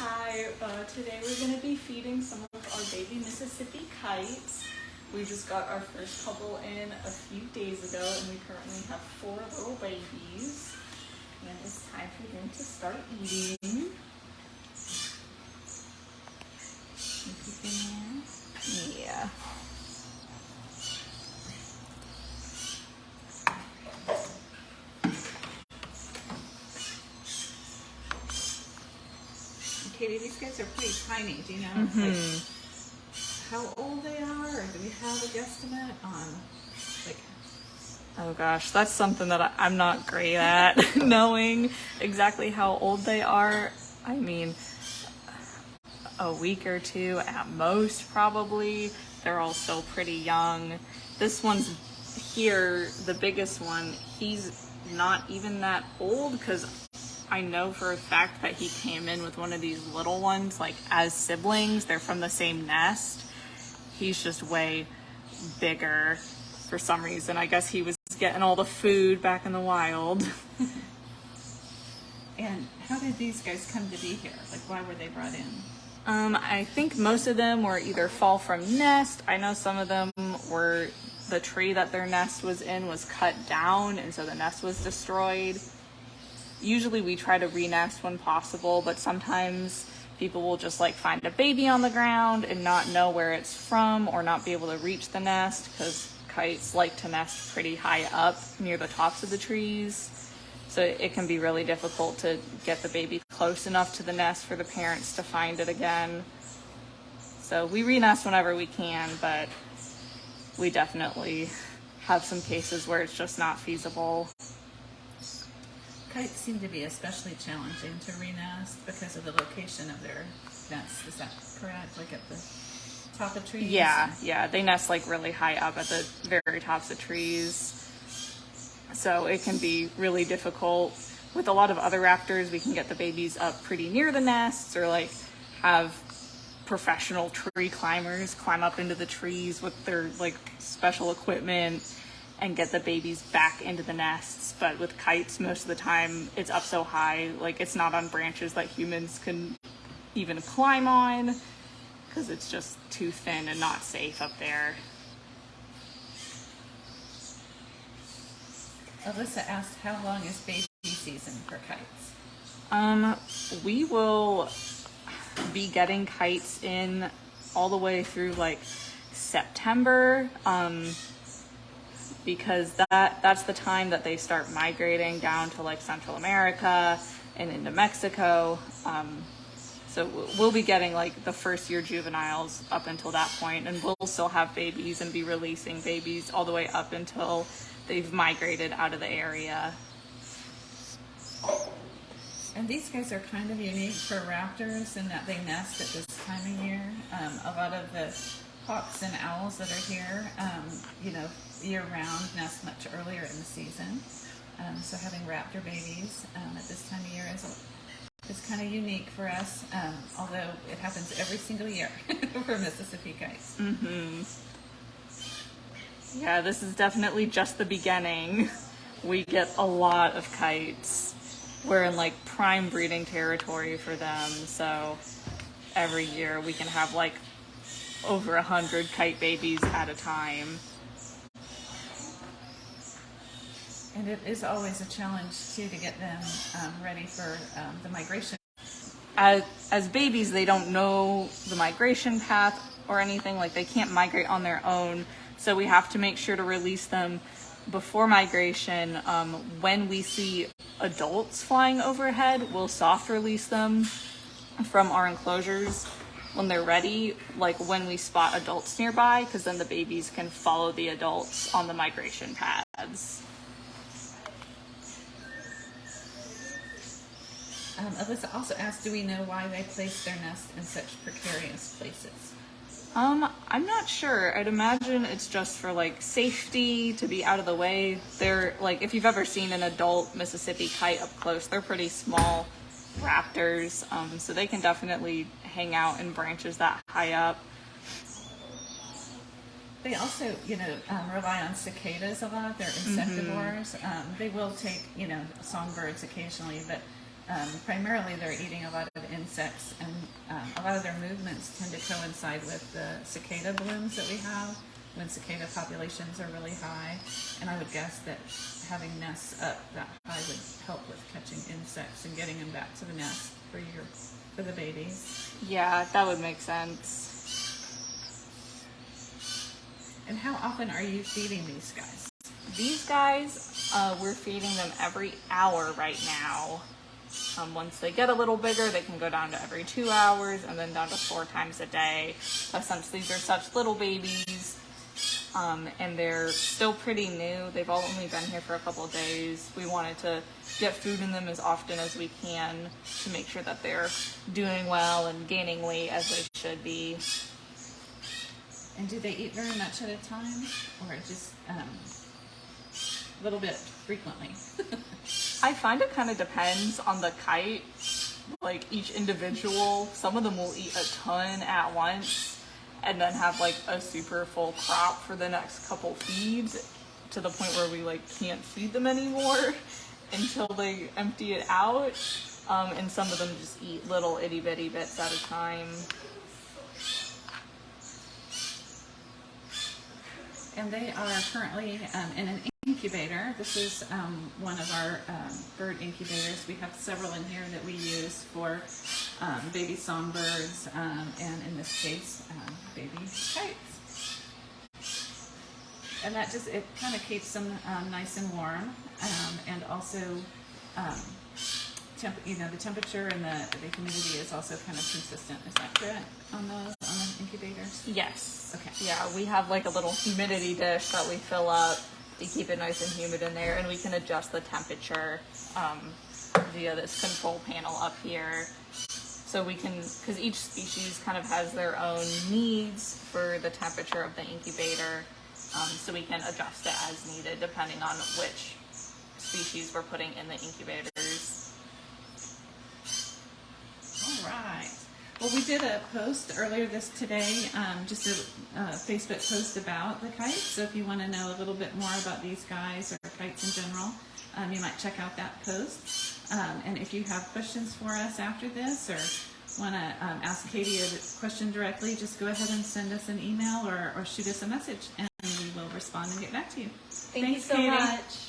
Hi, today we're going to be feeding some of our baby Mississippi Kites. We just got our first couple in a few days ago, and we currently have 4 little babies. And it's time for them to start eating. Yeah. Katie, these guys are pretty tiny. Do you know like, how old they are, or do we have a guesstimate on like? Oh gosh, that's something that I'm not great at, knowing exactly how old they are. I mean, a week or 2 at most, probably. They're all still pretty young. This one's here, the biggest one, he's not even that old, because I know for a fact that he came in with one of these little ones, like as siblings. They're from the same nest. He's just way bigger for some reason. I guess he was getting all the food back in the wild. And how did these guys come to be here? Like, why were they brought in? I think most of them were either fall from nest. I know some of them were, the tree that their nest was in was cut down, and so the nest was destroyed. Usually we try to re-nest when possible, but sometimes people will just like find a baby on the ground and not know where it's from, or not be able to reach the nest, because kites like to nest pretty high up near the tops of the trees. So it can be really difficult to get the baby close enough to the nest for the parents to find it again. So we re-nest whenever we can, but we definitely have some cases where it's just not feasible. Kites seem to be especially challenging to re-nest because of the location of their nest. Is that correct? Like at the top of trees? Yeah, they nest like really high up at the very tops of trees. So it can be really difficult. With a lot of other raptors, we can get the babies up pretty near the nests, or like have professional tree climbers climb up into the trees with their like special equipment and get the babies back into the nests. But with kites, most of the time it's up so high, like it's not on branches that humans can even climb on, because it's just too thin and not safe up there. Alyssa asked, how long is baby season for kites? We will be getting kites in all the way through like September, because that's the time that they start migrating down to like Central America and into Mexico. So we'll be getting like the first year juveniles up until that point, and we'll still have babies and be releasing babies all the way up until they've migrated out of the area. And these guys are kind of unique for raptors in that they nest at this time of year. A lot of the hawks and owls that are here, year-round, nest much earlier in the season. So having raptor babies at this time of year is kind of unique for us, although it happens every single year for Mississippi kites. Yeah, this is definitely just the beginning. We get a lot of kites. We're in like prime breeding territory for them, so every year we can have like over 100 kite babies at a time. And it is always a challenge too to get them ready for the migration. As babies, they don't know the migration path or anything, like they can't migrate on their own. So we have to make sure to release them before migration. When we see adults flying overhead, we'll soft release them from our enclosures when they're ready, like when we spot adults nearby, because then the babies can follow the adults on the migration paths. Alyssa also asked, do we know why they place their nest in such precarious places? I'm not sure. I'd imagine it's just for like safety, to be out of the way. They're like, if you've ever seen an adult Mississippi kite up close, they're pretty small raptors, so they can definitely hang out in branches that high up. They also, rely on cicadas a lot. They're insectivores. They will take, songbirds occasionally, but primarily they're eating a lot of insects, and a lot of their movements tend to coincide with the cicada blooms that we have when cicada populations are really high. And I would guess that having nests up that high would help with catching insects and getting them back to the nest for the babies. Yeah, that would make sense. And how often are you feeding these guys? These guys, we're feeding them every hour right now. Once they get a little bigger, they can go down to every 2 hours and then down to 4 times a day. Since these are such little babies, and they're still pretty new, they've all only been here for a couple of days. We wanted to get food in them as often as we can to make sure that they're doing well and gaining weight as they should be. And do they eat very much at a time, or just a little bit frequently? I find it kind of depends on the kite, like each individual. Some of them will eat a ton at once and then have like a super full crop for the next couple feeds, to the point where we like can't feed them anymore until they empty it out. And some of them just eat little itty bitty bits at a time. And they are currently in an incubator. This is one of our bird incubators. We have several in here that we use for baby songbirds, and in this case, baby kites. And that just, it kind of keeps them nice and warm, and also, the temperature and the humidity is also kind of consistent. Is that correct on the incubators? Yes. Okay. Yeah, we have like a little humidity dish that we fill up to keep it nice and humid in there, and we can adjust the temperature via this control panel up here. So we can, because each species kind of has their own needs for the temperature of the incubator, so we can adjust it as needed depending on which species we're putting in the incubators. All right. Well, we did a post earlier today, just a Facebook post about the kites. So if you want to know a little bit more about these guys or kites in general, you might check out that post. And if you have questions for us after this, or want to ask Katie a question directly, just go ahead and send us an email or shoot us a message, and we will respond and get back to you. Thank you so Katie. much.